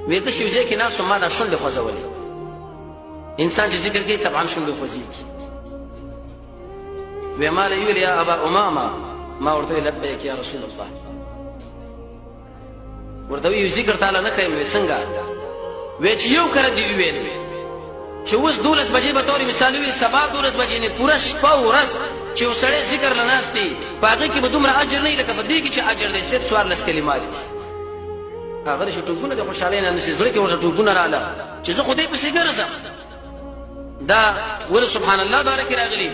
وې د شي ځکه نه سم ما دا شونډې خوځولې انسان چې ذکر کوي طبعا شونډې خوځي وې ما له ویل یا ابا امامه ما ورته لبیک یا رسول الله ورته وی ذکر تعالی نه کوي څنګه وې چې یو کړه دی ویل چې اوس 12 بجې به توري مثال وي سبا 12 بجې نه پوره شپه ورځ چې وسړی ذکر لناستي پاګه کې به دومره اجر نه لکه په دې کې چې اجر دې صرف 14 کلمات هغه شي ټوګونه د خوشاله نه نشي زړه کې ورته ټوګونه رااله چې زه خو دې پسې ګرځم دا ول سبحان الله بارک راغلي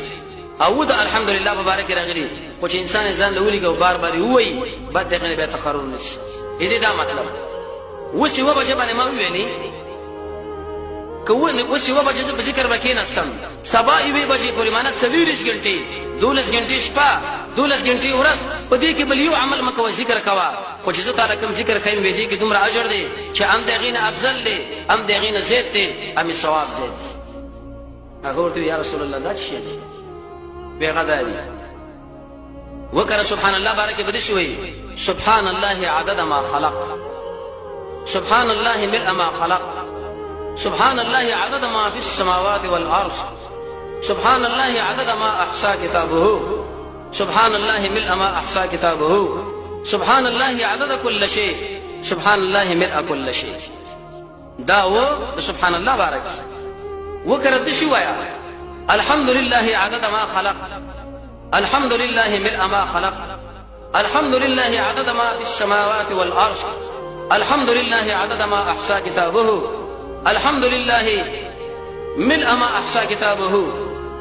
او د الحمدلله مبارک راغلي خو چې انسان ځان لولي او بار بار وي بعد دغه به تقرر نشي دې دا مطلب وسی و بجې باندې ما ویلي کوونه وسی و بجې په ذکر وکین استم سبا یوې بجې پورې مانه 40 غنټې 12 غنټې شپه 12 غنټې ورځ په دې کې بل یو عمل مکو ذکر کوا خو چې تعالی کوم ذکر خیم وې دې کې دومره اجر دی چې ام دغینه افضل دی ام دغینه زیات دی ام ثواب زیات هغه ورته یا رسول الله دا شي بغدادي وکړه سبحان الله بارک بده شوي سبحان الله عدد ما خلق سبحان الله ملء ما خلق سبحان الله عدد ما في السماوات والارض سبحان الله عدد ما احصى كتابه سبحان الله ملء ما احصى كتابه سبحان الله عدد كل شيء سبحان الله ملء كل شيء داو سبحان الله بارك وكرد شوية الحمد لله عدد ما خلق الحمد لله ملء ما خلق الحمد لله عدد ما في السماوات والارض الحمد لله عدد ما احصى كتابه الحمد لله ملء ما احصى كتابه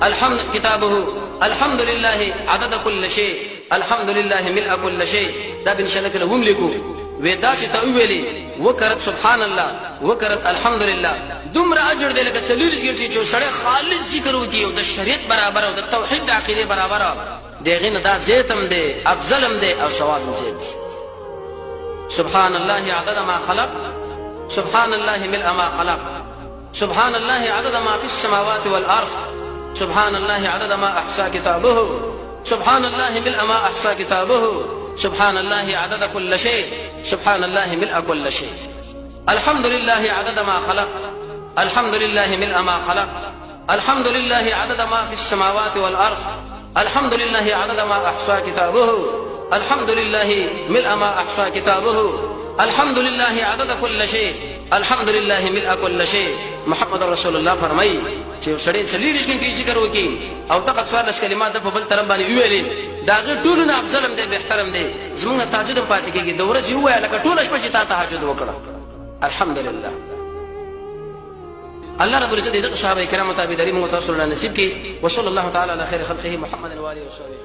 الحمد كتابه الحمد لله عدد كل شيء الحمد لله ملء كل شيء دا بنشانك لهم لكو ودا چې تویلې وکړه سبحان الله وکړه الحمد لله دومره اجر دی لکه څلورش ګرځي چې سړی خالص ذکر وکي او د شریعت برابر او د توحید عقیده برابر دغه نه دا زیتم دی افضلم دی او ثواب زیات سبحان الله عدد ما خلق سبحان الله ملء ما خلق سبحان الله عدد ما في السماوات والارض سبحان الله عدد ما احصى كتابه سبحان الله ملء ما احصى كتابه سبحان الله عدد كل شيء سبحان الله ملء كل شيء الحمد لله عدد ما خلق الحمد لله ملء ما خلق الحمد لله عدد ما في السماوات والارض الحمد لله عدد ما احصى كتابه الحمد لله ملء ما احصى كتابه الحمد لله عدد كل شيء الحمد لله ملء كل شيء محمد رسول الله فرمای چې سړی سلیریش کې ذکر وکي او دغه څوارلس کلمات په بل طرف باندې ویلې داغه ټولونه افضل هم دي بهترم دي زموږ تهجد پاتې کېږي د ورځې وای لکه ټول شپه چې تا تهجد وکړه الحمد لله الله رب العزت دې صحابه کرام تابعداري موږ تاسو له نصیب کې وصلی الله تعالی علی خیر خلقه محمد و علیه وصحبه